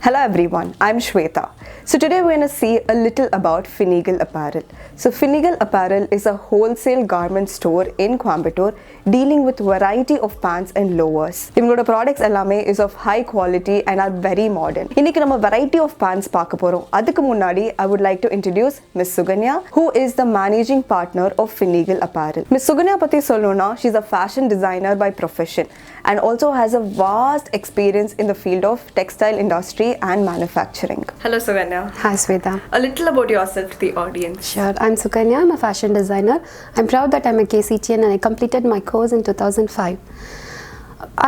Hello everyone, I'm Shweta. So today we're going to see a little about Finigal Apparel. So Finigal Apparel is a wholesale garment store in Coimbatore dealing with variety of pants and lowers. இவங்களோட products எல்லாமே is of high quality and are very modern. இன்னைக்கு நம்ம variety of pants பார்க்க போறோம். அதுக்கு முன்னாடி I would like to introduce Miss Suganya, who is the managing partner of Finigal Apparel. Miss Suganya பத்தி சொல்லணும்னா she's a fashion designer by profession and also has a vast experience in the field of textile industry and manufacturing. Hello Suganya. Hi Sweta. A little about yourself to the audience. Sure. I'm Sukanya. I'm a fashion designer. I'm proud that I'm a KCTN and I completed my course in 2005.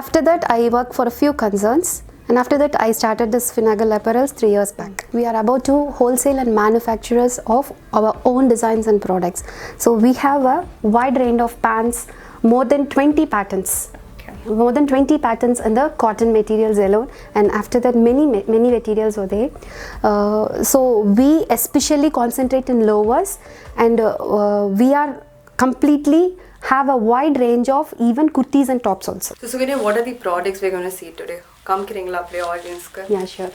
After that, I worked for a few concerns. And after that, I started this Finigal Apparels 3 years back. We are about to wholesale and manufacturers of our own designs and products. So we have a wide range of pants, more than 20 patterns. More than 20 patterns in the cotton materials alone, and after that many materials are there. So we especially concentrate in lowers, and we are completely have a wide range of even kurtis and tops also. So Suganya, what are the products we're going to see today? காமிக்கிறீங்களா அப்படியே ஆடியன்ஸ்க்கு? Yeah, sure.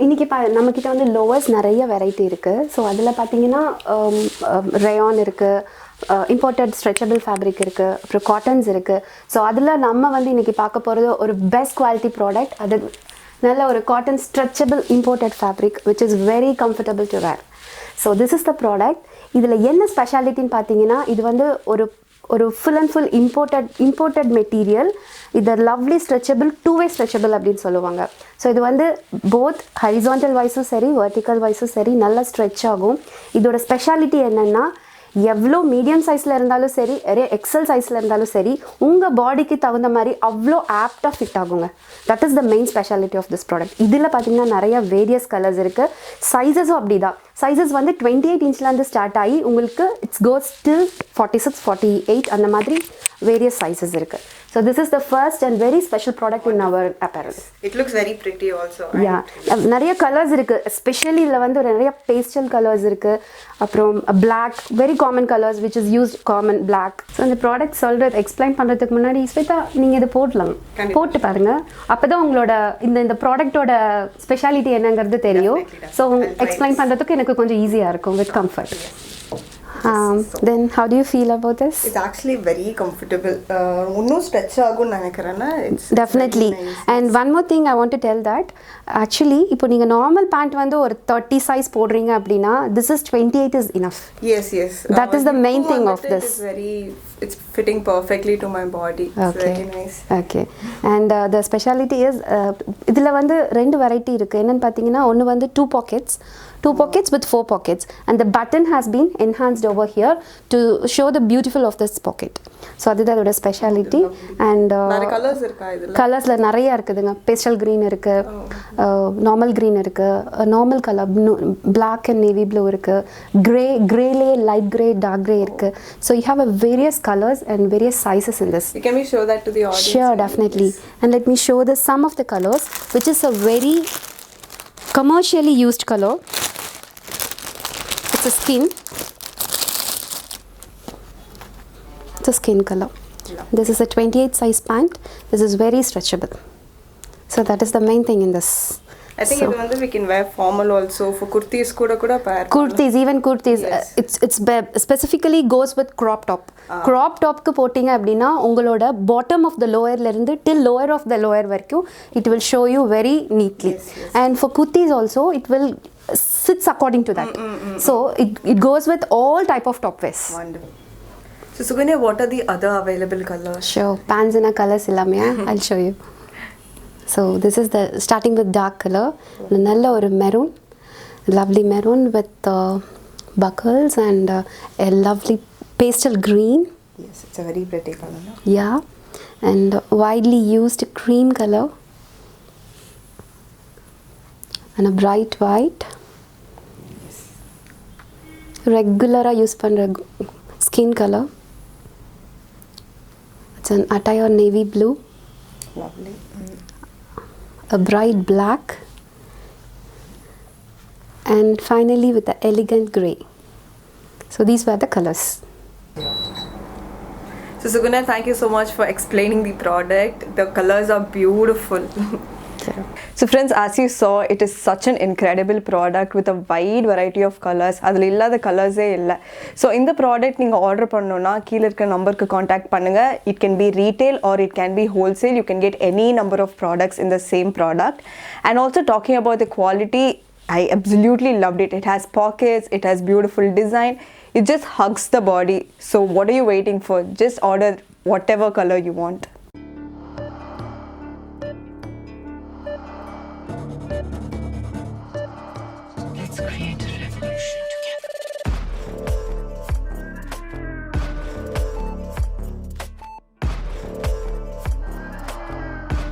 இன்றைக்கி நம்மக்கிட்ட வந்து lovers நிறைய variety இருக்குது. So அதில் பார்த்தீங்கன்னா rayon இருக்குது, இம்போர்ட்டட் ஸ்ட்ரெச்சபிள் ஃபேப்ரிக் இருக்குது, அப்புறம் காட்டன்ஸ் இருக்குது. ஸோ அதில் நம்ம வந்து இன்றைக்கி பார்க்க போகிறது ஒரு பெஸ்ட் குவாலிட்டி ப்ராடக்ட். அது நல்ல ஒரு cotton stretchable imported fabric which is very comfortable to wear. So this is the product. இதில் என்ன ஸ்பெஷாலிட்டின்னு பார்த்தீங்கன்னா, இது வந்து ஒரு full and full imported material. இது லவ்லி ஸ்ட்ரெச்சபிள், டூ-வே ஸ்ட்ரெச்சபிள் அப்படின்னு சொல்லுவாங்க. ஸோ இது வந்து போத் ஹரிசாண்டல் வைஸும் சரி, வெர்டிக்கல் வைஸும் சரி நல்லா ஸ்ட்ரெச் ஆகும். இதோட ஸ்பெஷாலிட்டி என்னென்னா, எவ்வளோ மீடியம் சைஸில் இருந்தாலும் சரி, எக்ஸல் சைஸில் இருந்தாலும் சரி, உங்கள் பாடிக்கு தகுந்த மாதிரி அவ்வளோ ஆப்டாக ஃபிட் ஆகுங்க. That is the main speciality of this product. இதில் பார்த்தீங்கன்னா நிறைய வேரியஸ் கலர்ஸ் இருக்குது. சைஸஸும் அப்படி தான். சைஸஸ் வந்து 28 இன்ச்லேருந்து ஸ்டார்ட் ஆகி உங்களுக்கு இட்ஸ் கோஸ் டில் 46, 48 அந்த மாதிரி வேரியஸ் சைஸஸ் இருக்குது. So this is the first and very special product in our apparel. It looks very pretty also. Yeah. நிறைய கலர்ஸ் இருக்குது. எஸ்பெஷலி இதில் வந்து நிறைய பேஸ்டல் கலர்ஸ் இருக்குது. அப்புறம் black, very common colours which is used common black. So இந்த product சொல்கிறது explain பண்ணுறதுக்கு முன்னாடி ஸ்வேதா நீங்கள் இதை போட்டு பாருங்கள். அப்போ தான் உங்களோட இந்த ப்ராடக்டோட ஸ்பெஷாலிட்டி என்னங்கிறது தெரியும். ஸோ எக்ஸ்பிளைன் பண்ணுறதுக்கு எனக்கு கொஞ்சம் ஈஸியாக இருக்கும் with comfort. Then how do you feel about this? It's actually very comfortable. No stretch ஆகும்னு நினைக்கிறேன்னா it's definitely nice. And one more thing I want to tell that actually இப்போ நீங்க நார்மல் பேண்ட் வந்து ஒரு 30 size போடுறீங்க அப்படின்னா this is 28 is enough. Yes. That is the main thing of this. It's fitting perfectly to my body. It's very nice. Okay. And the speciality is இதுல வந்து ரெண்டு variety இருக்கு. என்னன்னு பாத்தீங்கன்னா, ஒன்னு வந்து two pockets with 4 pockets, and the button has been enhanced over here to show the beautiful of this pocket. So அதுதான் அதோட ஸ்பெஷாலிட்டி. அண்ட் நிறைய கலர்ஸ் இருக்கா இதுல? கலர்ஸ்ல நிறைய இருக்குதுங்க. பேஸ்டல் கிரீன் இருக்கு, நார்மல் கிரீன் இருக்கு, normal colour black and navy blue இருக்கு, கிரேலே லைட் கிரே, டார்க் கிரே இருக்கு. So you have a various colors and various sizes in this. Can we show that to the audience? Sure, definitely. And let me show some of the colors, which is a very commercially used color. It's a skin. It's a skin color. This is a 28 size pant. This is very stretchable. So that is the main thing in this. I think it வந்து we can wear formal also for kurtis கூட pair. Kurtis, even kurtis. Yes. It's specifically goes with crop top. Crop top க்கு போட்டிங்க அப்படின்னா உங்களோட bottom of the lower ல இருந்து till lower of the lower வரைக்கும் it will show you very neatly. Yes. And for kurtis also it will sits according to that. So it goes with all type of top wears. Wonderful. So Suganya, what are the other available colors? Sure. Pants in a colors illame I'll show you. So this is the starting with dark color. Nalla or maroon, lovely maroon with buckles and a lovely pastel green. Yes, it's a very pretty color. No? Yeah, and widely used cream color and a bright white. Yes. Regular use pandra skin color. It's an attire navy blue. Lovely. A bright black, and finally with the elegant grey. So these were the colors. So Suganya, thank you so much for explaining the product. The colors are beautiful. you. So friends, as you saw, it is such an incredible product with a wide variety of colors. அதில் இல்லாத கலர்ஸே இல்லை. So இந்த product நீங்கள் order பண்ணணுன்னா கீழே இருக்க நம்பருக்கு contact பண்ணுங்கள். It can be retail or it can be wholesale. You can get any number of products in the same product. And also talking about the quality, I absolutely loved it. It has pockets, it has beautiful design. It just hugs the body. So what are you waiting for? Just order whatever color you want. Let's create a